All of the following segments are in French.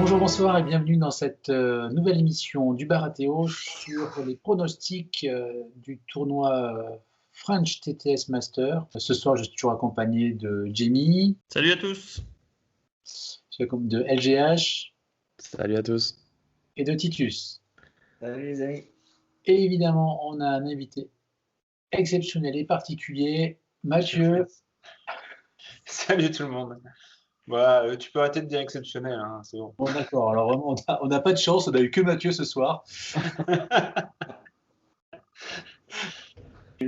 Bonjour, bonsoir et bienvenue dans cette nouvelle émission du Bar à Théo sur les pronostics du tournoi French TTS Master. Ce soir, je suis toujours accompagné de Jamie. Salut à tous. De LGH. Salut à tous. Et de Titus. Salut les amis. Et évidemment, on a un invité exceptionnel et particulier, Mathieu. Salut tout le monde. Voilà, tu peux arrêter de dire exceptionnel, hein, c'est bon. Bon, d'accord. Alors vraiment, on n'a pas de chance, on n'a eu que Mathieu ce soir.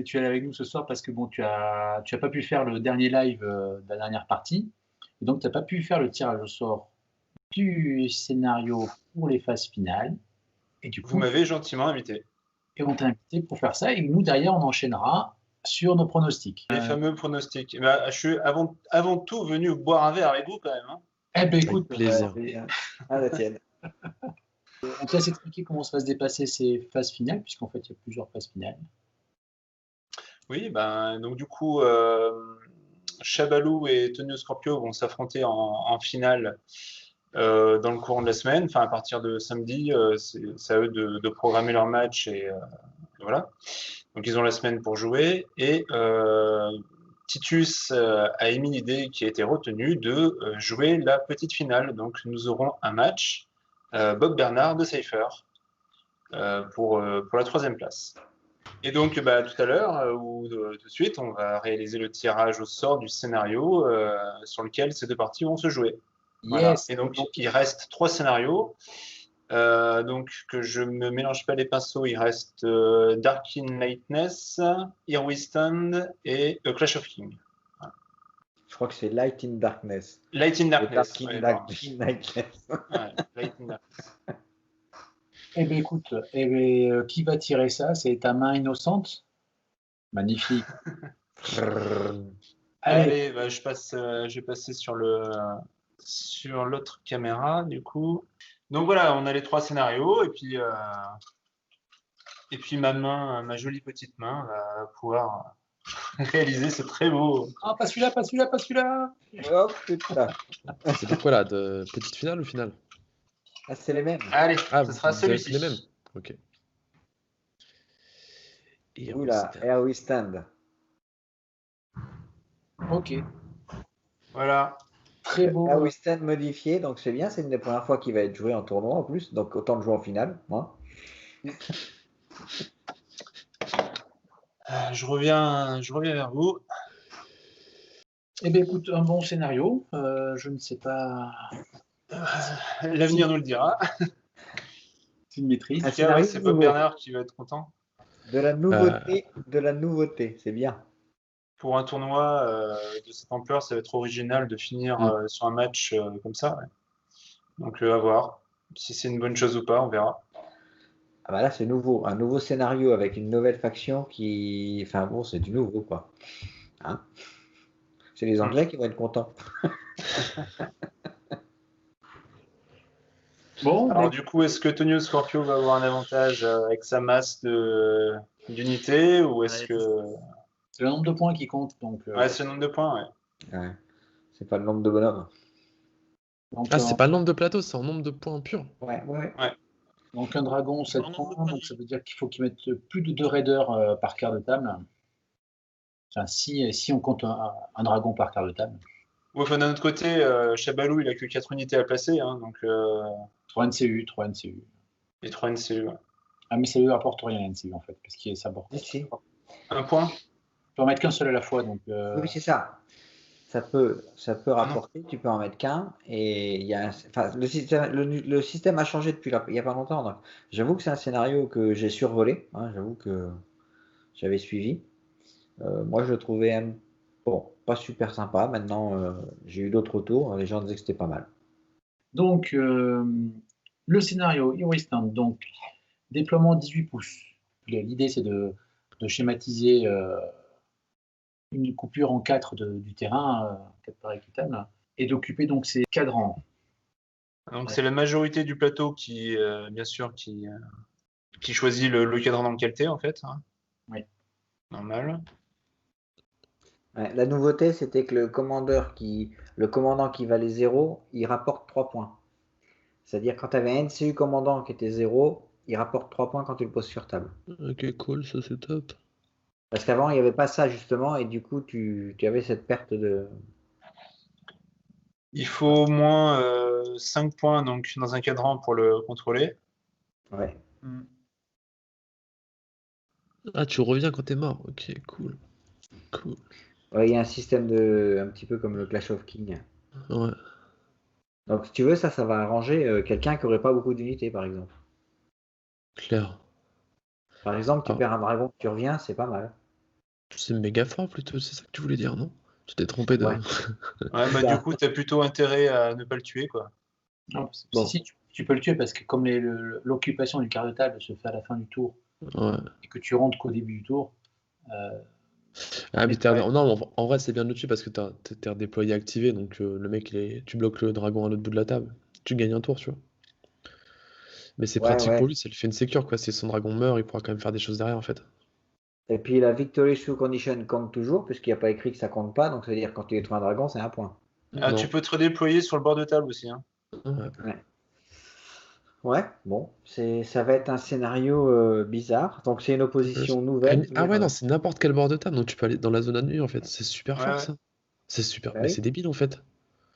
Tu es avec nous ce soir parce que bon, tu as pas pu faire le dernier live de la dernière partie. Et donc, tu n'as pas pu faire le tirage au sort du scénario pour les phases finales. Et du coup, vous m'avez gentiment invité. Et on t'a invité pour faire ça. Et nous, derrière, on enchaînera sur nos pronostics. Les fameux pronostics. Bah, je suis avant tout venu boire un verre avec vous quand même. Hein. Eh ben écoute, plaisir. À la tienne. On te laisse expliquer comment ça va se dépasser ces phases finales, puisqu'en fait, il y a plusieurs phases finales. Oui, ben, donc du coup, Chabalou et Tonio Scorpio vont s'affronter en finale dans le courant de la semaine. Enfin, à partir de samedi, c'est à eux de programmer leur match et voilà. Donc, ils ont la semaine pour jouer. Et Titus a émis l'idée qui a été retenue de jouer la petite finale. Donc, nous aurons un match Bob Bernard de Cypher pour la 3e place. Et donc, tout à l'heure, ou tout de suite, on va réaliser le tirage au sort du scénario sur lequel ces deux parties vont se jouer. Voilà. Yes. Et donc, il reste 3 scénarios. Donc, que je me mélange pas les pinceaux, il reste Dark in Lightness, Here We Stand et Clash of Kings. Voilà. Je crois que c'est Light in Darkness. Light in Darkness. Ouais, Lightness. Ouais, Light in Darkness. Eh bien, écoute, qui va tirer ça? C'est ta main innocente? Magnifique. Allez, je vais passer sur l'autre caméra, du coup. Donc voilà, on a les 3 scénarios, et puis ma jolie petite main va pouvoir réaliser ce très beau. Ah, pas celui-là, pas celui-là, pas celui-là. Oh putain. C'est quoi là, de petite finale ou finale? Ah, c'est les mêmes. Allez, ce sera vous avez celui-ci. les mêmes. Ok. Et Oula, Here We Stand. Ok. Voilà. Très beau. Here We Stand modifié, donc c'est bien, c'est une des premières fois qu'il va être joué en tournoi en plus, donc autant le jouer en finale. Hein. Je reviens vers vous. Eh bien, écoute, un bon scénario. Je ne sais pas. L'avenir nous le dira. C'est une maîtrise. C'est Bob Bernard qui va être content. De la nouveauté, c'est bien. Pour un tournoi de cette ampleur, ça va être original de finir sur un match comme ça. Ouais. Donc à voir. Si c'est une bonne chose ou pas, on verra. Ah bah là, c'est nouveau. Un nouveau scénario avec une nouvelle faction qui... Enfin bon, c'est du nouveau, quoi. Hein, c'est les Anglais qui vont être contents. Bon, alors du coup, est-ce que Tonio Scorpio va avoir un avantage avec sa masse d'unité ou est-ce que... C'est le nombre de points qui compte. Donc, ouais, c'est le nombre de points, ouais. Ouais. C'est pas le nombre de bonhommes. Donc, c'est pas le nombre de plateaux, c'est en nombre de points purs. Ouais. Donc un dragon, 7 points, donc ça veut dire qu'il faut qu'il mette plus de 2 raiders par quart de table. Enfin, si on compte un dragon par quart de table. Ouais, enfin, d'un autre côté, Chabalou, il a que 4 unités à placer, hein, donc... 3 NCU. Et 3 NCU, ouais. Ah, mais ça lui apporte rien, NCU, en fait, parce qu'il est sabord. Un point. Tu peux en mettre qu'un seul à la fois, donc... Oui, c'est ça. Ça peut rapporter, tu peux en mettre qu'un. Et il y a le système a changé depuis il n'y a pas longtemps. Donc j'avoue que c'est un scénario que j'ai survolé. Hein, j'avoue que j'avais suivi. Moi, je le trouvais pas super sympa. Maintenant, j'ai eu d'autres retours. Les gens disaient que c'était pas mal. Donc, le scénario Here We Stand, donc déploiement 18 pouces. L'idée, c'est de schématiser une coupure en 4 du terrain, 4 par équitable, et d'occuper donc ces cadrans. Donc c'est la majorité du plateau qui, bien sûr, qui choisit le cadran dans lequel t'es, en fait. Hein. Oui. Normal. Ouais, la nouveauté, c'était que le commandant qui valait 0, il rapporte 3 points. C'est-à-dire quand tu avais un NCU commandant qui était 0, il rapporte 3 points quand tu le poses sur table. Ok, cool, ça c'est top. Parce qu'avant, il n'y avait pas ça justement, et du coup, tu avais cette perte de. Il faut au moins 5 points donc, dans un cadran pour le contrôler. Ouais. Mm. Ah, tu reviens quand t'es mort. Ok, cool. Cool. Ouais, il y a un système de. Un petit peu comme le Clash of Kings. Ouais, Donc si tu veux, ça va arranger quelqu'un qui aurait pas beaucoup d'unités, par exemple. clair. Par exemple, tu Ah, perds un dragon, tu reviens, c'est pas mal. c'est méga fort plutôt, c'est ça que tu voulais dire, non? Tu t'es trompé de. Ouais. Ouais, bah, du coup, tu as plutôt intérêt à ne pas le tuer, quoi. Non, Bon. si, tu peux le tuer parce que comme l'occupation du quart de table se fait à la fin du tour Ouais. et que tu rentres qu'au début du tour, euh, Ah, mais ouais. non, en vrai, c'est bien de le tuer parce que t'es redéployé activé, donc le mec, tu bloques le dragon à l'autre bout de la table. Tu gagnes un tour, tu vois. Mais c'est Ouais, pratique pour ouais. lui, ça lui fait une sécure, quoi. Si son dragon meurt, il pourra quand même faire des choses derrière, en fait. Et puis la victory through condition compte toujours, puisqu'il n'y a pas écrit que ça compte pas, donc ça veut dire que quand tu détruis un dragon, c'est un point. Ah, Non. tu peux te redéployer sur le bord de table aussi. Hein. Ouais. Ouais, bon, ça va être un scénario bizarre. Donc c'est une opposition nouvelle. Ah ouais, non, c'est n'importe quel bord de table, donc tu peux aller dans la zone ennemie, en fait. C'est super Ouais, fort, ouais. ça. C'est super. Bah Mais oui. c'est débile, en fait.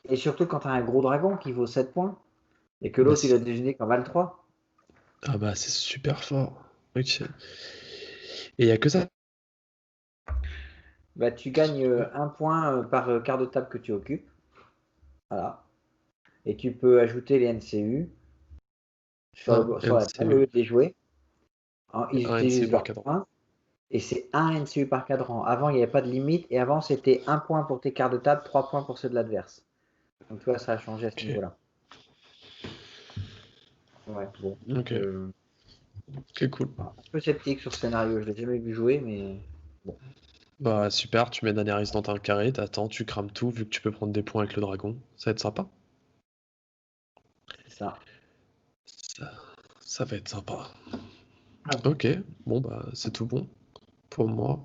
Et surtout quand tu as un gros dragon qui vaut 7 points, et que Bah, l'autre il a déjeuné qu'en valent 3. Ah bah, c'est super fort. Ok. Et il y a que ça. Bah, tu gagnes un point par quart de table que tu occupes. Voilà. Et tu peux ajouter les NCU sur la table au lieu NCU. de les jouer. Ils Un NCU utilisent par leur cadran. point. Et c'est un NCU par cadran. Avant, il n'y avait pas de limite. Et avant, c'était 1 point pour tes quarts de table, 3 points pour ceux de l'adverse. Donc, tu vois, ça a changé à ce Ok. niveau-là. Ouais, bon. Ok. Ok, cool. Un peu sceptique sur ce scénario. Je l'ai jamais vu jouer, mais bon. Bah, super, tu mets Daenerys dans un carré, t'attends, tu crames tout, vu que tu peux prendre des points avec le dragon. Ça va être sympa. C'est ça. Ça va être sympa. Ah, Ok, bon, bah, c'est tout bon pour moi.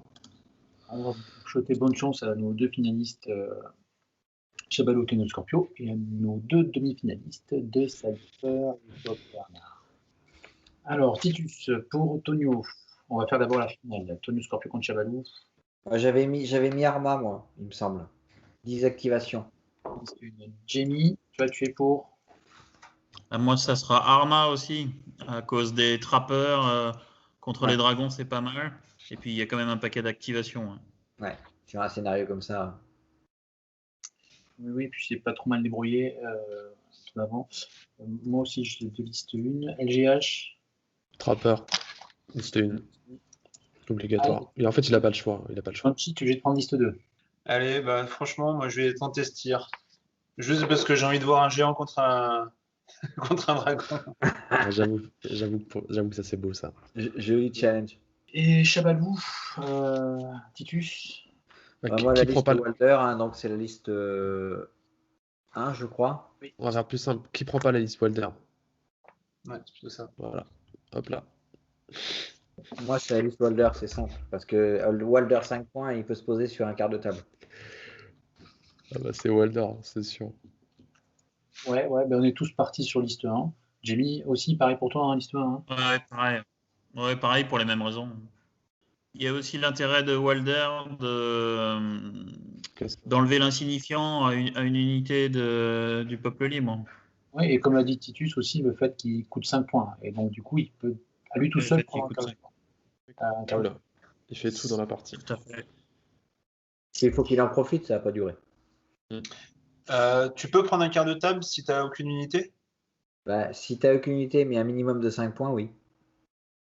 on va souhaiter bonne chance à nos deux finalistes, Chabalot et Keno Scorpio, et à nos deux demi-finalistes de Cypher et Bob Bernard. Alors, Titus, pour Tonio, on va faire d'abord la finale. Tonio Scorpio contre Chabalot. J'avais mis Arma, moi, il me semble. 10 activations. Jamie, tu vas tuer pour. Moi, ça sera Arma aussi, à cause des trappeurs. Contre Ouais. les dragons, c'est pas mal. Et puis, il y a quand même un paquet d'activations. Hein. Ouais, sur un scénario comme ça. Oui, puis c'est pas trop mal débrouillé tout avant. Moi aussi, je te liste une. LGH. Trapper, c'était une obligatoire. Allez. Et en fait, il a pas le choix. Il a pas le choix. Punchy, tu es obligé de prendre liste 2. Allez, bah, franchement, moi, je vais tenter ce tir. Juste parce que j'ai envie de voir un géant contre un, contre un dragon. Ah, j'avoue que ça c'est beau ça. Joli challenge. Et Chabalou, Titus. Moi, la Qui prend liste pas Walter, hein, donc c'est la liste 1, je crois. On va faire plus simple. Qui prend pas la liste Walder? Ouais, c'est plutôt ça. Voilà. Hop là. Moi, c'est la liste Walter, c'est simple. Parce que le Walter 5 points, il peut se poser sur un quart de table. Ah bah, c'est Walder, c'est sûr. Ouais, ben on est tous partis sur liste 1. Jamie aussi, pareil pour toi, hein, liste 1. Hein. Ouais, pareil. Ouais, pareil pour les mêmes raisons. Il y a aussi l'intérêt de Walder d'enlever l'insignifiant à une unité du peuple libre. Ouais, et comme l'a dit Titus aussi, le fait qu'il coûte 5 points. Et donc, du coup, il peut, à lui tout seul, prendre un quart de point. Voilà. Il fait tout dans la partie. Tout à fait. Il faut qu'il en profite, ça va pas durer. Tu peux prendre un quart de table si tu n'as aucune unité. Bah, si tu n'as aucune unité, mais un minimum de 5 points, oui.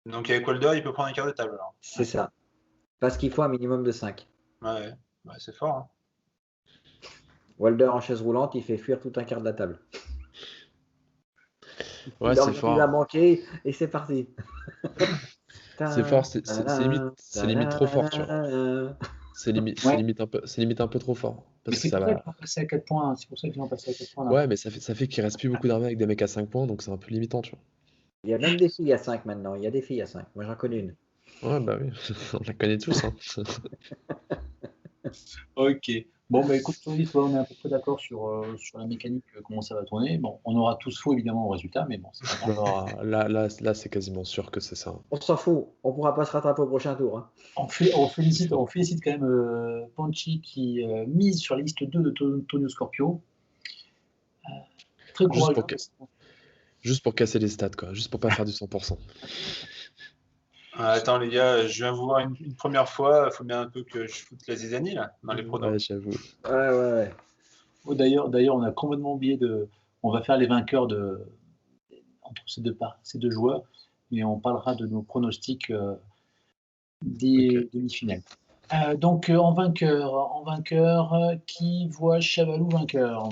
Donc avec Walder, il peut prendre un quart de table alors. C'est ça. Parce qu'il faut un minimum de 5. Ouais, c'est fort. Hein. Walder en chaise roulante, il fait fuir tout un quart de la table. Ouais, il c'est organise fort. à manquer et c'est parti. C'est fort, c'est limite trop fort, tu vois. C'est limite un peu trop fort. Mais Parce que c'est ça pour ça va. qu'ils vont passer à 4 points. C'est pour ça qu'ils vont passer à 4 points. Là. Ouais, mais ça fait qu'il reste plus beaucoup d'armées avec des mecs à 5 points, donc c'est un peu limitant, tu vois. Il y a même des filles à 5 maintenant. Il y a des filles à 5. Moi, j'en connais une. Ouais, bah oui, on la connaît tous, hein. Ok. Bon, bah écoute, Tony, toi, on est à peu près d'accord sur la mécanique, comment ça va tourner. Bon, on aura tous faux évidemment au résultat, mais bon, c'est pas grave. Non, là, c'est quasiment sûr que c'est ça. On s'en fout, on pourra pas se rattraper au prochain tour. Hein. On félicite quand même Panchi qui mise sur la liste 2 de Tonio Scorpio. Très Juste courageux. Juste pour casser les stats, quoi. Juste pour pas faire du 100%. Attends les gars, je viens vous voir une première fois, il faut bien un peu que je foute la zizanie là, dans les pronos. Ouais, j'avoue. Ouais. Oh, d'ailleurs, on a complètement oublié de. On va faire les vainqueurs entre ces deux joueurs, et on parlera de nos pronostics des demi-finales. Donc en vainqueur, qui voit Chavalou vainqueur?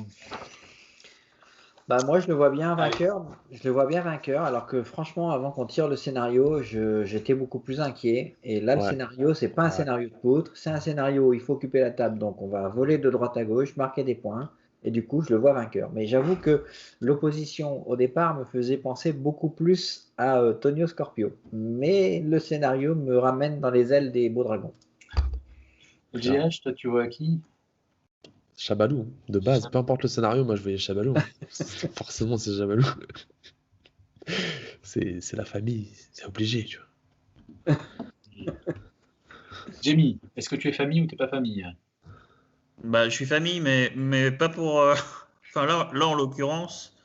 Bah moi je le vois bien vainqueur. Je le vois bien vainqueur. Alors que franchement, avant qu'on tire le scénario, j'étais beaucoup plus inquiet. Et là, le Ouais. scénario, c'est pas un Ouais. scénario de poutre, c'est un scénario où il faut occuper la table. Donc on va voler de droite à gauche, marquer des points. Et du coup, je le vois vainqueur. Mais j'avoue que l'opposition au départ me faisait penser beaucoup plus à Tonio Scorpio. Mais le scénario me ramène dans les ailes des beaux dragons. GH, toi tu vois qui? Chabalou, de base. Peu importe le scénario, moi je voyais Chabalou. Forcément, c'est Chabalou. C'est la famille, c'est obligé, tu vois. Jamie, est-ce que tu es famille ou t'es pas famille? Bah, je suis famille, mais pas pour. Enfin, là, en l'occurrence,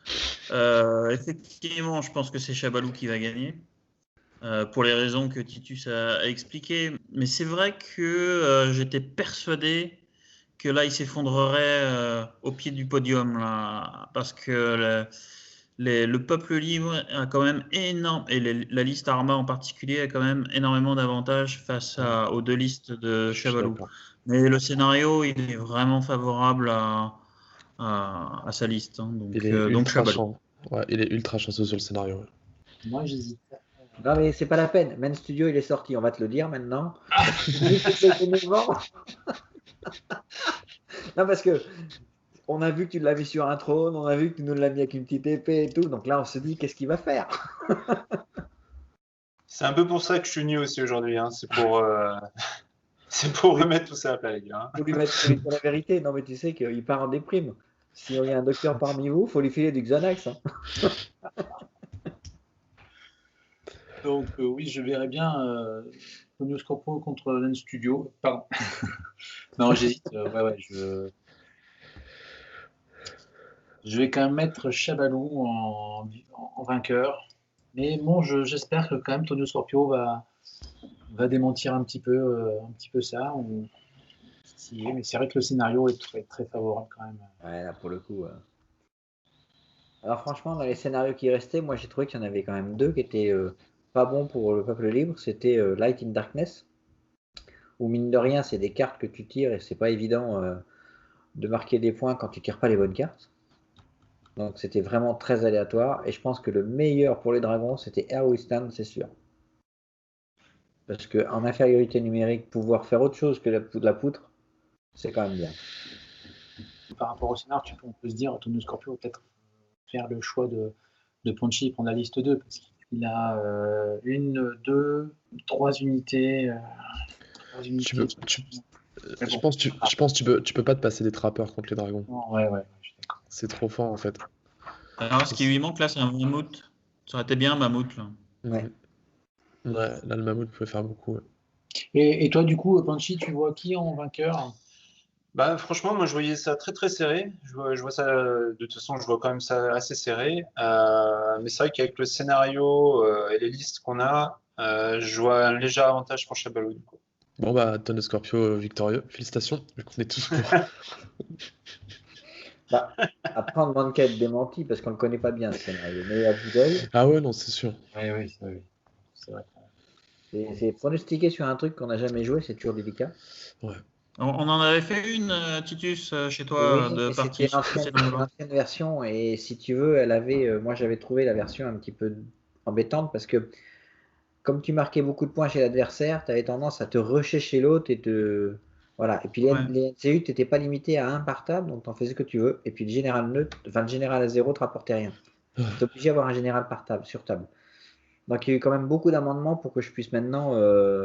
effectivement, je pense que c'est Chabalou qui va gagner. Pour les raisons que Titus a expliquées. Mais c'est vrai que j'étais persuadé que là, il s'effondrerait au pied du podium, là, parce que le peuple libre a quand même énorme, et la liste Arma en particulier, a quand même énormément d'avantages face aux deux listes de Je suis Chabalou. d'accord. Mais le scénario, il est vraiment favorable à sa liste. Hein, Il est donc ultra Chabalou. Ouais, il est ultra chanceux sur le scénario. Ouais. Moi j'hésite. Non mais c'est pas la peine. Main Studio il est sorti, on va te le dire maintenant. Non parce que on a vu que tu l'as mis sur un trône, on a vu que tu nous l'as mis avec une petite épée et tout. Donc là on se dit qu'est-ce qu'il va faire? C'est un peu pour ça que je suis venu aussi aujourd'hui, hein. C'est pour remettre tout ça à plat les gars. Hein. Faut lui dire la vérité. Non mais tu sais qu'il part en déprime. Si il y a un docteur parmi vous, faut lui filer du Xanax. Hein. Donc oui, je verrais bien Tonio Scorpio contre Lens Studio. Pardon. Non, j'hésite. Ouais, je vais quand même mettre Chabalou en vainqueur. Mais bon, j'espère que quand même Tonio Scorpio va démentir un petit peu ça. Mais c'est vrai que le scénario est très, très favorable quand même. Ouais, là pour le coup. Alors franchement, dans les scénarios qui restaient, moi j'ai trouvé qu'il y en avait quand même deux qui étaient pas bons pour le peuple libre. C'était Light in Darkness, où mine de rien, c'est des cartes que tu tires et c'est pas évident de marquer des points quand tu tires pas les bonnes cartes. Donc c'était vraiment très aléatoire. Et je pense que le meilleur pour les dragons, c'était Airwistan, c'est sûr. Parce qu'en infériorité numérique, pouvoir faire autre chose que la poutre, c'est quand même bien. Par rapport au scénario, on peut se dire Tonio Scorpio va peut-être faire le choix de Ponchi et prendre la liste 2 parce qu'il a 1, 2, 3 unités. Je pense que tu peux pas te passer des trappeurs contre les dragons. Non, ouais, je suis d'accord. C'est trop fort en fait. Alors, ce qui lui manque là, c'est un mammouth. Ça aurait été bien un mammouth. Là. Ouais. Ouais, là le mammouth peut faire beaucoup. Ouais. Et toi, du coup, Ponchi, tu vois qui en vainqueur? Bah, franchement, moi je voyais ça très très serré. Je vois ça, de toute façon, je vois quand même ça assez serré. Mais c'est vrai qu'avec le scénario et les listes qu'on a, je vois un léger avantage pour Chabalou. Du coup. Bon bah Tonio Scorpio victorieux, félicitations, vu qu'on est tous pour. Bah, après, on demande qu'à être démenti parce qu'on ne le connaît pas bien ce scénario. Mais à vue d'œil, Ah ouais, non, c'est sûr. Oui, c'est vrai. c'est pronostiquer sur un truc qu'on n'a jamais joué, c'est toujours délicat. Ouais. On en avait fait une, Titus, chez Oui, toi, de mais partie c'était l'ancienne version et si tu veux, elle avait, moi j'avais trouvé la version un petit peu embêtante parce que comme tu marquais beaucoup de points chez l'adversaire, tu avais tendance à te rusher chez l'autre et te voilà. Et puis les NCU, tu n'étais pas limité à un par table, donc tu en faisais ce que tu veux. Et puis le général neutre, enfin le général à 0 te rapportait rien. Tu es obligé d'avoir un général par table, sur table. Donc il y a eu quand même beaucoup d'amendements pour que je puisse maintenant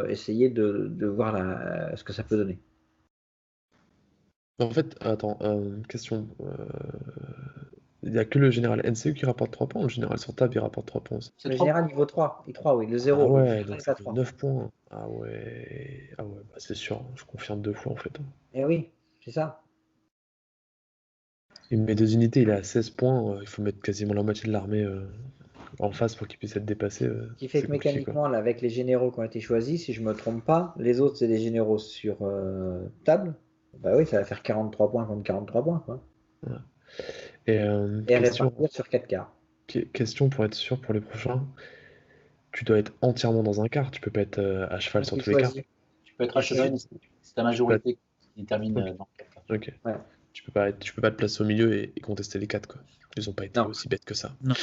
essayer de voir ce que ça peut donner. En fait, attends, question. Il n'y a que le général NCU qui rapporte 3 points, ou le général sur table il rapporte 3 points aussi. C'est Le 3 général niveau 3, et 3 oui, le Ah 0, le ouais, général donc est ça à fait 3. 9 points. Ah ouais, bah c'est sûr, je confirme 2 fois en fait. Eh oui, c'est ça. Il met 2 unités, il est à 16 points, il faut mettre quasiment la moitié de l'armée en face pour qu'il puisse être dépassé, Ce qui fait c'est que compliqué quoi. mécaniquement, là, avec les généraux qui ont été choisis, si je me trompe pas, les autres c'est des généraux sur table. Bah oui, ça va faire 43 points contre 43 points, quoi. Ouais. Et Et répartir sur 4 quarts. question pour être sûr pour les prochains, tu dois être entièrement dans un quart, tu peux pas être à cheval Moi sur qui tous les quarts. choisis. Tu peux être Qui à cheval, mais choisis. c'est ta Tu peux pas être... majorité qui détermine Ok, dans quel cas. ok. Ouais. Tu peux pas te placer au milieu et contester les 4 quoi. Ils ont pas été Non, aussi bêtes que ça. Non.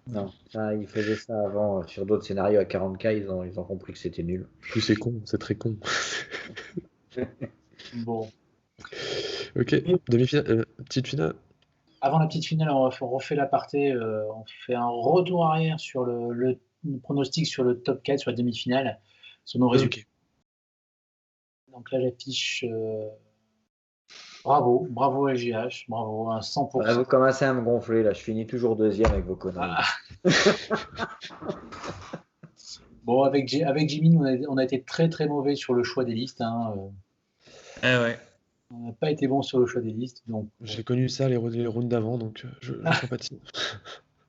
non. Ça, ils faisaient ça avant sur d'autres scénarios à 40K, ils ont compris que c'était nul. Plus c'est con, c'est très con. Bon. Ok, demi-finale, petite finale. Avant la petite finale, on refait l'aparté. On fait un retour arrière sur le pronostic sur le top 4, sur la demi-finale, sur nos résultats. Ok. Donc là, j'affiche bravo LGH, bravo à 100%. Bah, vous commencez à me gonfler là, je finis toujours deuxième avec vos conneries. Bon, avec Jimmy, on a été très très mauvais sur le choix des listes. Hein. Eh ouais. On n'a pas été bon sur le choix des listes. Donc, J'ai connu ça les rounds d'avant, donc je compatis.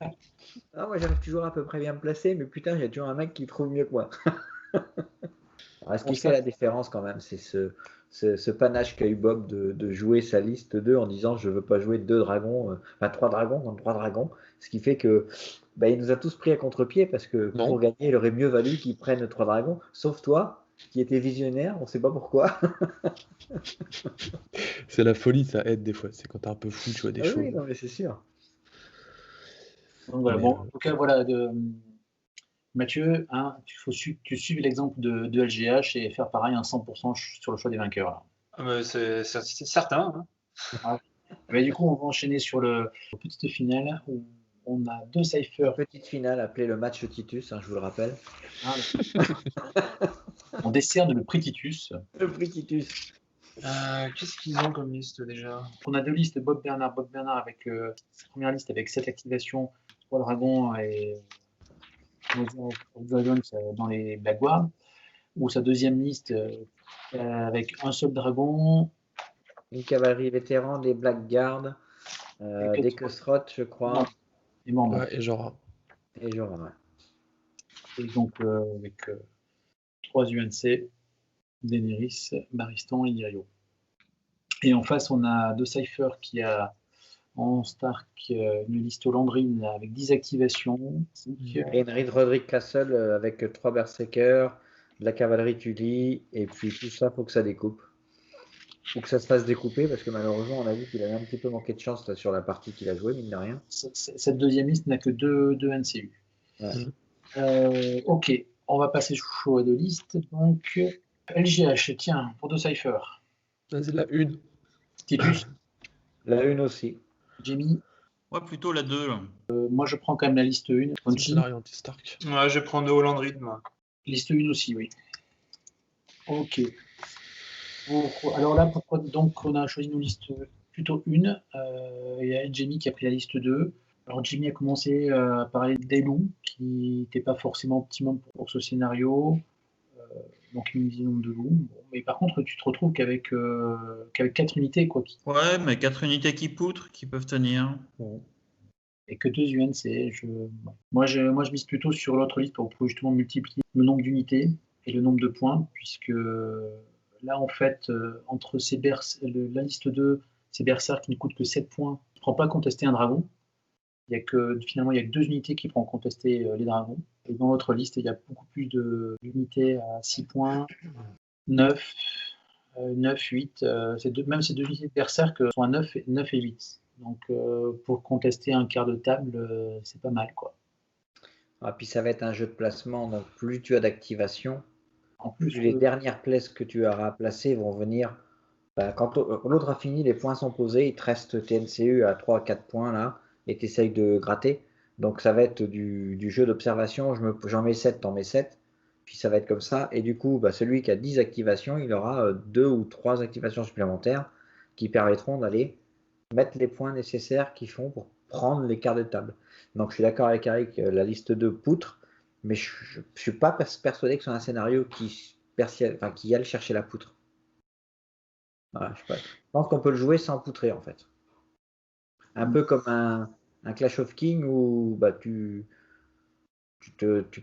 Ah, moi j'arrive toujours à peu près bien me placer, mais putain, il y a toujours un mec qui trouve mieux que moi. Alors, ce qui fait la différence quand même, c'est ce panache qu'a eu Bob de jouer sa liste 2 en disant je veux pas jouer 2 dragons, enfin 3 dragons contre 3 dragons. Ce qui fait que bah, il nous a tous pris à contre-pied parce que Non. pour gagner, il aurait mieux valu qu'il prenne 3 dragons, sauf toi qui était visionnaire, on sait pas pourquoi. C'est la folie, ça aide des fois. C'est quand t'es un peu fou, tu vois des Ah choses. oui, non, mais c'est sûr. Donc voilà, Mais, bon, en tout cas, voilà, Mathieu, hein, tu suives l'exemple de LGH et faire pareil, un 100% sur le choix des vainqueurs. Là. C'est certain. Hein. Ouais. Mais du coup, on va enchaîner sur le petite finale où on a 2 cyphers. Petite finale appelée le match Titus, hein, je vous le rappelle. Hein, on décerne le prix Titus. Le prix Titus. Qu'est-ce qu'ils ont comme liste déjà? On a 2 listes, Bob Bernard avec sa première liste avec 7 activations, 3 dragons et Dragons dans les Black Guards, ou sa deuxième liste avec un seul dragon, Une cavalerie vétéran, des Blackguards, des Kusrot, je crois. Et Mormont. ouais, et genre, Et genre, ouais. Et donc avec 3 UNC, Daenerys, Barristan et Illyrio. Et en face, on a deux Cypher qui a en Stark une liste Landrine avec 10 activations. Et une Reed Roderick Castle avec 3 Berserkers, de la cavalerie Tully, et puis tout ça, faut que ça découpe. Faut que ça se fasse découper, parce que malheureusement, on a vu qu'il avait un petit peu manqué de chance là, sur la partie qu'il a jouée, mine de rien. Cette deuxième liste n'a que 2 NCU. Ouais. Ok, on va passer au choix de liste. Donc, LGH, tiens, pour 2 Cypher. vas-y, la une. Titus, La une aussi. Jamie. Ouais, plutôt la 2. Là. Moi, je prends quand même la liste 1. C'est le scénario anti-Stark. Ouais, je vais prendre de Holland Reed, moi. Liste 1 aussi, oui. Ok. Alors là, pourquoi donc on a choisi nos listes plutôt 1. Il y a Jamie qui a pris la liste 2. Alors Jamie a commencé à parler des loups, qui n'était pas forcément optimum pour ce scénario. Donc il nous dit nombre de loups. Bon, mais par contre, tu te retrouves qu'avec 4 unités, quoi. Ouais, mais 4 unités qui poutrent, qui peuvent tenir. Bon. Et que 2 UNC. Moi, je mise plutôt sur l'autre liste pour justement multiplier le nombre d'unités et le nombre de points, puisque là, en fait, entre la liste 2, ces berserkers qui ne coûtent que 7 points, ne prend pas contester un dragon. Finalement, il y a que 2 unités qui prennent contester les dragons. Et dans l'autre liste, il y a beaucoup plus d'unités à 6 points, 9, 8. Même ces 2 unités de berserk sont à 9 et 8. Donc, pour contester un quart de table, c'est pas mal, quoi. Ah, puis ça va être un jeu de placement, donc plus tu as d'activation, En plus, les dernières places que tu auras placées vont venir. Quand l'autre a fini, les points sont posés, il te reste TNCU à 3-4 points là, et tu essayes de gratter. Donc ça va être du jeu d'observation, j'en mets 7, t'en mets 7, puis ça va être comme ça. Et du coup, celui qui a 10 activations, il aura 2 ou 3 activations supplémentaires. qui permettront d'aller mettre les points nécessaires qu'ils font pour prendre les quarts de table. Donc je suis d'accord avec Eric, la liste 2 poutre, mais je ne suis pas persuadé que c'est un scénario qui aille chercher la poutre. Voilà, je pense qu'on peut le jouer sans poutrer en fait. Un peu comme un Clash of Kings où tu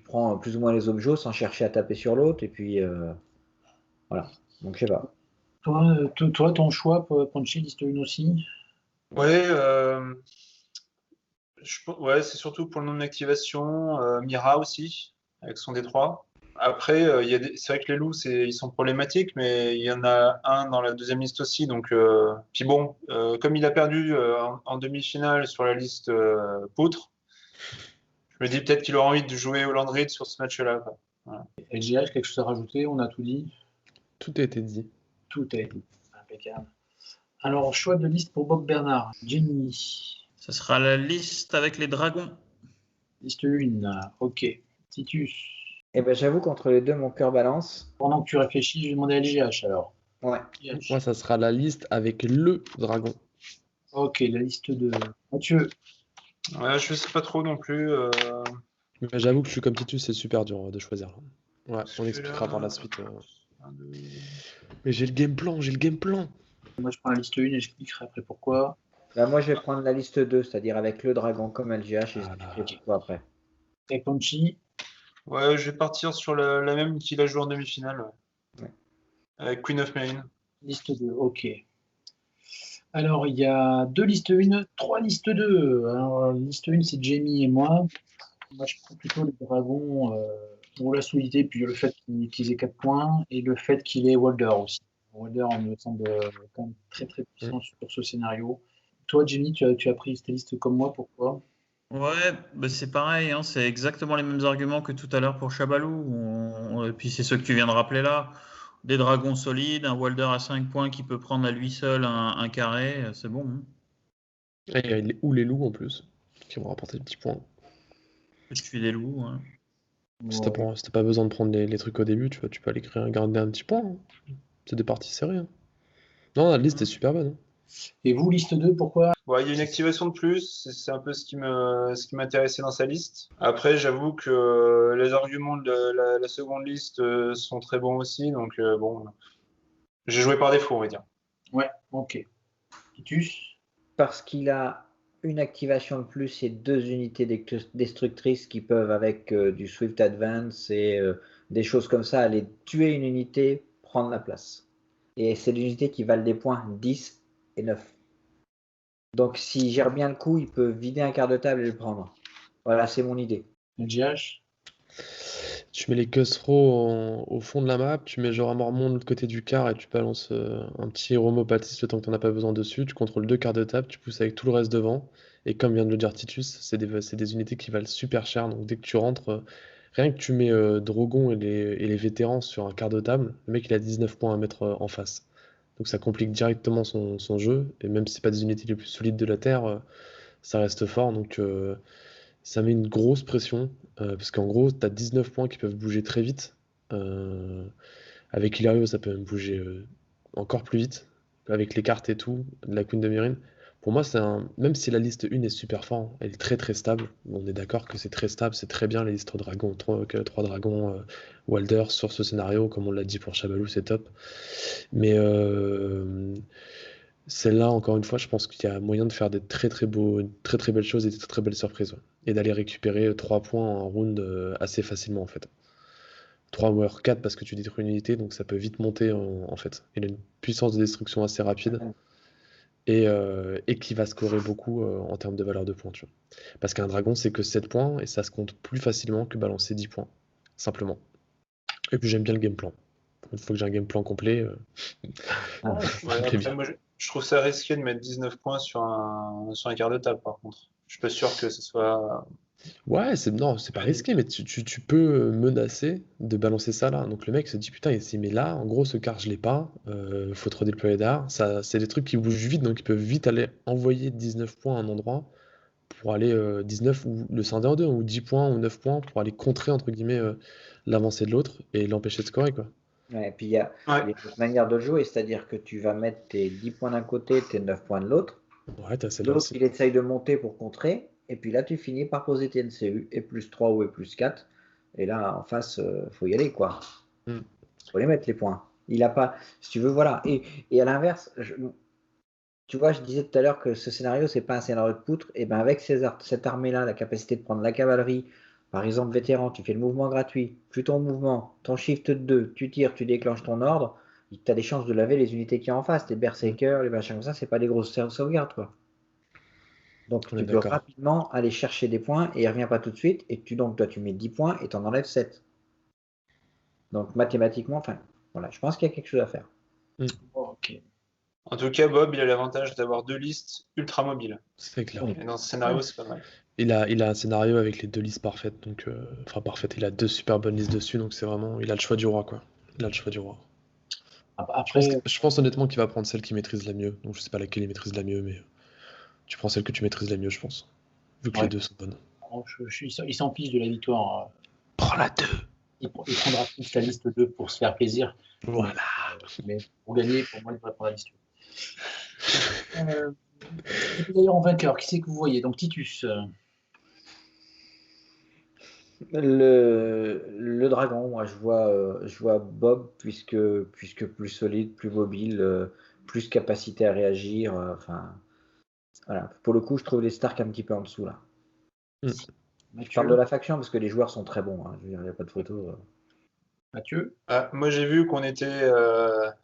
prends plus ou moins les objets sans chercher à taper sur l'autre et puis voilà. Donc je sais pas. Toi, ton choix, Punchy, liste 1 aussi? Ouais, ouais, c'est surtout pour le nombre d'activation. Mira aussi, avec son D3. Après, c'est vrai que les loups, ils sont problématiques, mais il y en a un dans la deuxième liste aussi. Donc, puis bon, comme il a perdu en demi-finale sur la liste poutre, je me dis peut-être qu'il aura envie de jouer au Landry sur ce match-là, quoi. Voilà. LGH, quelque chose à rajouter? On a tout dit. Tout a été dit. Tout a été impeccable. Alors, choix de liste pour Bob Bernard. Jenny. Ça sera la liste avec les dragons. Liste 1, ok. Titus. Eh ben, j'avoue qu'entre les deux, mon cœur balance. Pendant que tu réfléchis, je vais demander à LGH alors. Ouais. Moi, ça sera la liste avec le dragon. Ok, la liste 2. Mathieu. Ouais, je sais pas trop non plus. Mais j'avoue que je suis comme Titus, c'est super dur de choisir. Ouais, on Celui-là, expliquera par la suite. un, deux. Mais j'ai le game plan. Moi, je prends la liste 1 et j'expliquerai après pourquoi. Bah, moi, je vais prendre la liste 2, c'est-à-dire avec le dragon comme LGH et j'expliquerai pourquoi après. Et Punchy. Ouais, je vais partir sur la même qu'il a joué en demi-finale. Ouais. Avec Queen of Main. Liste 2, ok. Alors, il y a 2 listes 1, 3 listes 2. Alors, liste 1, c'est Jamie et moi. Moi, je prends plutôt les dragons pour la solidité, puis le fait qu'ils aient 4 points, et le fait qu'il ait Walder aussi. Walder, on me semble quand même très très puissant sur ce scénario. Toi, Jamie, tu as pris cette liste comme moi, pourquoi? Ouais, bah c'est pareil, hein, c'est exactement les mêmes arguments que tout à l'heure pour Chabalou. Et puis c'est ceux que tu viens de rappeler là. Des dragons solides, un Walder à 5 points qui peut prendre à lui seul un carré, c'est bon. Hein. Et les loups en plus, qui vont rapporter des petits points. Je suis des loups. Hein. Si t'as pas besoin de prendre les trucs au début, tu peux aller garder un petit point. Hein. C'est des parties serrées. Hein. Non, la liste est super bonne. Hein. Et vous, liste 2, pourquoi? Ouais, il y a une activation de plus, c'est un peu ce qui m'intéressait dans sa liste. Après, j'avoue que les arguments de la seconde liste sont très bons aussi, donc bon, j'ai joué par défaut, on va dire. Ouais, ok. Titus? Parce qu'il a une activation de plus et 2 unités destructrices qui peuvent, avec du Swift Advance et des choses comme ça, aller tuer une unité, prendre la place. Et c'est des unités qui valent des points 10 et 9. Donc s'il gère bien le coup, il peut vider un quart de table et le prendre. Voilà, c'est mon idée. LGH? Tu mets les Khusro au fond de la map, tu mets genre un Mormon de l'autre côté du quart et tu balances un petit Romopatis le temps que t'en as pas besoin dessus. Tu contrôles 2 quarts de table, tu pousses avec tout le reste devant. Et comme vient de le dire Titus, c'est des unités qui valent super cher. Donc dès que tu rentres, rien que tu mets Drogon et les vétérans sur un quart de table, le mec il a 19 points à mettre en face. Donc ça complique directement son jeu. Et même si c'est pas des unités les plus solides de la Terre, ça reste fort. Donc ça met une grosse pression. Parce qu'en gros, tu as 19 points qui peuvent bouger très vite. Avec Hilario, ça peut même bouger encore plus vite. Avec les cartes et tout, de la Queen de Myrrine. Pour moi, même si la liste 1 est super forte, elle est très très stable. On est d'accord que c'est très stable, c'est très bien les listes dragons, 3 dragons Walder sur ce scénario, comme on l'a dit pour Chabalou, c'est top. Mais celle-là, encore une fois, je pense qu'il y a moyen de faire des très très belles choses et des très très belles surprises. Ouais. Et d'aller récupérer 3 points en round assez facilement en fait. 3 ou 4 parce que tu détruis une unité, donc ça peut vite monter en fait. Il a une puissance de destruction assez rapide et qui va scorer beaucoup en termes de valeur de points. Tu vois. Parce qu'un dragon, c'est que 7 points et ça se compte plus facilement que balancer 10 points, simplement. Et puis j'aime bien le game plan. Une fois que j'ai un game plan complet. Ouais, après, moi, je trouve ça risqué de mettre 19 points sur un quart de table, par contre. Je suis pas sûr que ce soit. Ouais, c'est pas risqué, mais tu peux menacer de balancer ça là. Donc le mec se dit putain, il s'y met là, en gros ce quart je l'ai pas, faut trop déployer d'art. Ça, c'est des trucs qui bougent vite, donc ils peuvent vite aller envoyer 19 points à un endroit pour aller 19 ou le scinder en deux, ou 10 points ou 9 points pour aller contrer entre guillemets l'avancée de l'autre et l'empêcher de scorer quoi. Ouais, et puis il y a Ouais. une autre manière de jouer, c'est-à-dire que tu vas mettre tes 10 points d'un côté, tes 9 points de l'autre. Ouais, t'as celle-là L'autre, aussi. il essaye de monter pour contrer, et puis là, tu finis par poser tes NCU, et plus 3 ou et plus 4. Et là, en face, faut y aller, quoi. Mm. Faut les mettre, les points. Il a pas, si tu veux, voilà. Et à l'inverse, tu vois, je disais tout à l'heure que ce scénario, c'est pas un scénario de poutre. Et ben avec cette armée-là, la capacité de prendre la cavalerie, par exemple, vétéran, tu fais le mouvement gratuit, plus ton mouvement, ton shift 2, tu tires, tu déclenches ton ordre, tu as des chances de laver les unités qui y a en face. Les berserkers, les machins comme ça, c'est pas des grosses sauvegardes, quoi. Donc On est tu peux d'accord. rapidement aller chercher des points et il revient pas tout de suite. Et donc toi, tu mets 10 points et tu en enlèves 7. Donc mathématiquement, enfin, voilà, je pense qu'il y a quelque chose à faire. Ok. En tout cas, Bob, il a l'avantage d'avoir 2 listes ultra mobiles. C'est clair. Oui. Et dans ce scénario, c'est pas mal. Il a un scénario avec les 2 listes parfaites, donc enfin parfaites. Il a 2 super bonnes listes dessus, donc c'est vraiment, il a le choix du roi, quoi. Il a le choix du roi. Après, Je pense honnêtement qu'il va prendre celle qu'il maîtrise la mieux. Donc je sais pas laquelle il maîtrise la mieux, mais tu prends celle que tu maîtrises la mieux, je pense. Vu que Ouais. les deux sont bonnes. il s'en fiche de la victoire. Prends la 2. Il prendra plus la liste 2 pour se faire plaisir. Voilà. Mais pour gagner, pour moi, il devrait prendre la liste 2. Et puis d'ailleurs, en vainqueur, qui c'est que vous voyez? Donc Titus. Le dragon, moi je vois Bob puisque plus solide, plus mobile, plus capacité à réagir. Enfin, voilà. Pour le coup, je trouve les Stark un petit peu en dessous là. Je parle de Mathieu. la faction parce que les joueurs sont très bons. Hein. Je veux dire, il n'y a pas de photo. Mathieu. Ah, moi, j'ai vu qu'on était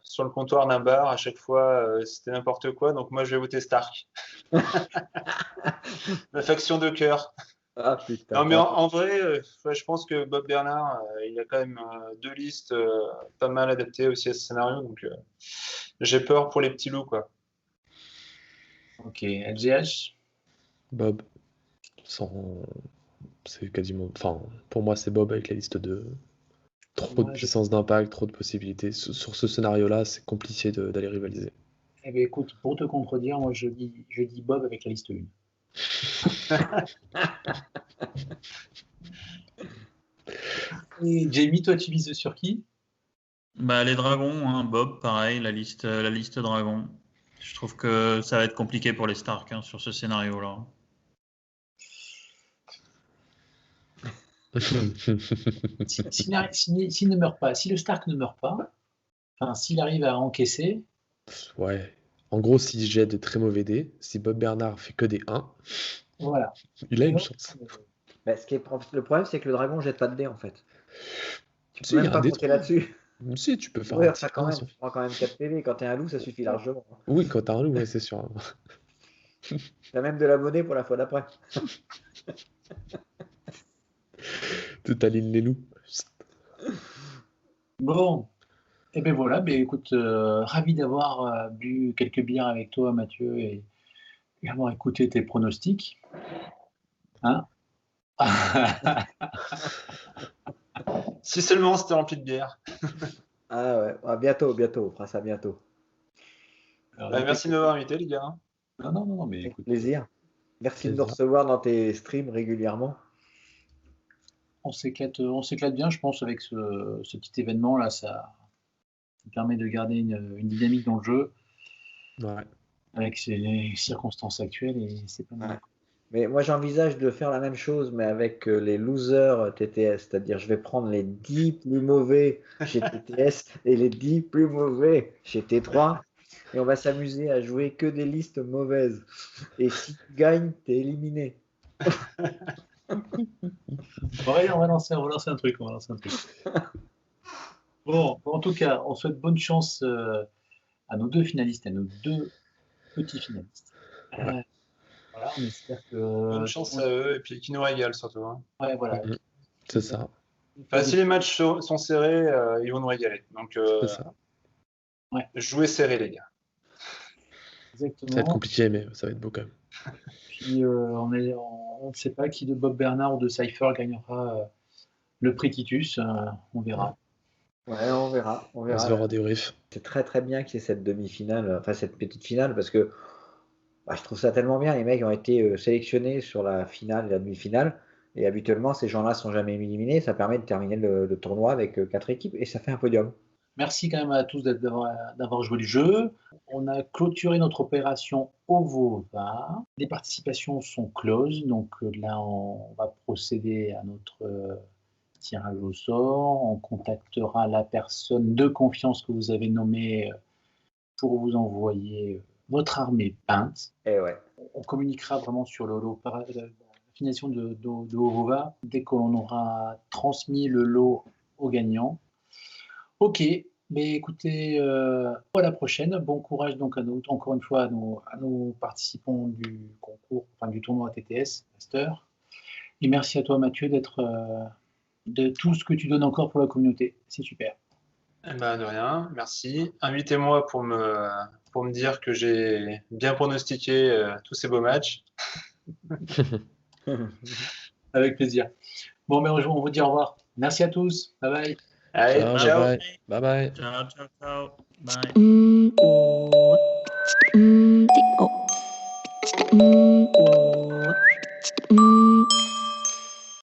sur le comptoir d'un bar. À chaque fois, c'était n'importe quoi. Donc, moi, je vais voter Stark. La faction de cœur. Ah putain. Non, mais en vrai, ouais, je pense que Bob Bernard, il a quand même 2 listes pas mal adaptées aussi à ce scénario. Donc, j'ai peur pour les petits loups, quoi. Ok. LGH. Bob. C'est quasiment. Enfin, pour moi, c'est Bob avec la liste 2. Trop de Moi, puissance d'impact, trop de possibilités. Sur ce scénario-là, c'est compliqué d'aller rivaliser. Eh bien, écoute, pour te contredire, moi je dis Bob avec la liste 1. Et Jamie, toi tu vises sur qui? Bah, les dragons, hein, Bob, pareil, la liste dragon. Je trouve que ça va être compliqué pour les Stark hein, sur ce scénario-là. S'il ne meurt pas, si le Stark ne meurt pas, enfin, s'il arrive à encaisser, Ouais. En gros, s'il jette de très mauvais dés, si Bob Bernard fait que des 1, voilà. il a une chance. Bah, le problème, c'est que le dragon jette pas de dés en fait. Tu Si, peux il y même a un pas dé compter 3. là-dessus. Si, tu peux faire Ouais, un enfin petit quand 1 même, tu prends quand même 4 PV. Quand t'es un loup, ça suffit largement. Oui, quand t'as un loup, ouais, c'est sûr. T'as même de la monnaie pour la fois d'après. T'alignes les loups. Bon, et ben voilà, ben écoute, ravi d'avoir bu quelques bières avec toi, Mathieu, et avoir écouté tes pronostics. Hein? Si seulement c'était rempli de bière. Ah ouais, ah, bientôt, on fera ça bientôt. Alors, Bah, merci de m'avoir invité, les gars. non, mais Avec écoute, plaisir. Merci de nous Plaisir. recevoir dans tes streams régulièrement. on s'éclate bien, je pense, avec ce petit événement là, ça permet de garder une dynamique dans le jeu Ouais. avec ces circonstances actuelles et c'est pas mal. Ouais. Mais moi, j'envisage de faire la même chose, mais avec les losers TTS. C'est-à-dire, je vais prendre les 10 plus mauvais chez TTS et les 10 plus mauvais chez T3. Et on va s'amuser à jouer que des listes mauvaises. Et si tu gagnes, t'es éliminé. Ouais, on va lancer un truc. Bon, en tout cas, on souhaite bonne chance à nos deux finalistes, à nos deux petits finalistes. Ouais. Voilà, on espère que. Bonne chance à eux et puis qu'ils nous régalent surtout. Hein. Ouais, voilà. C'est ça. Enfin, si les matchs sont serrés, ils vont nous régaler. Donc, C'est ça. jouez serré, les gars. Ça va être Exactement. compliqué, mais ça va être beau quand même. Puis on ne sait pas qui de Bob Bernard ou de Cypher gagnera le prix Titus. On verra. Ouais, on verra. On se verra des riffs. C'est très très bien qu'il y ait cette demi-finale, enfin cette petite finale, parce que je trouve ça tellement bien. Les mecs ont été sélectionnés sur la finale et la demi-finale, et habituellement ces gens-là sont jamais éliminés. Ça permet de terminer le tournoi avec 4 équipes, et ça fait un podium. Merci quand même à tous d'avoir joué le jeu. On a clôturé notre opération OVOVA. Les participations sont closes, donc là on va procéder à notre tirage au sort. On contactera la personne de confiance que vous avez nommée pour vous envoyer votre armée peinte. Et ouais. On communiquera vraiment sur la finalisation de OVOVA dès que l'on aura transmis le lot au gagnant. Ok, mais écoutez, à la prochaine. Bon courage donc encore une fois à nos participants du concours, du tournoi TTS Master. Et merci à toi Mathieu de tout ce que tu donnes encore pour la communauté. C'est super. Eh ben, de rien, merci. Invitez-moi pour me dire que j'ai bien pronostiqué tous ces beaux matchs. Avec plaisir. Bon, mais on vous dit au revoir. Merci à tous. Bye bye. Allez, ciao. Bye bye. Ciao, ciao, ciao. Bye. Oh.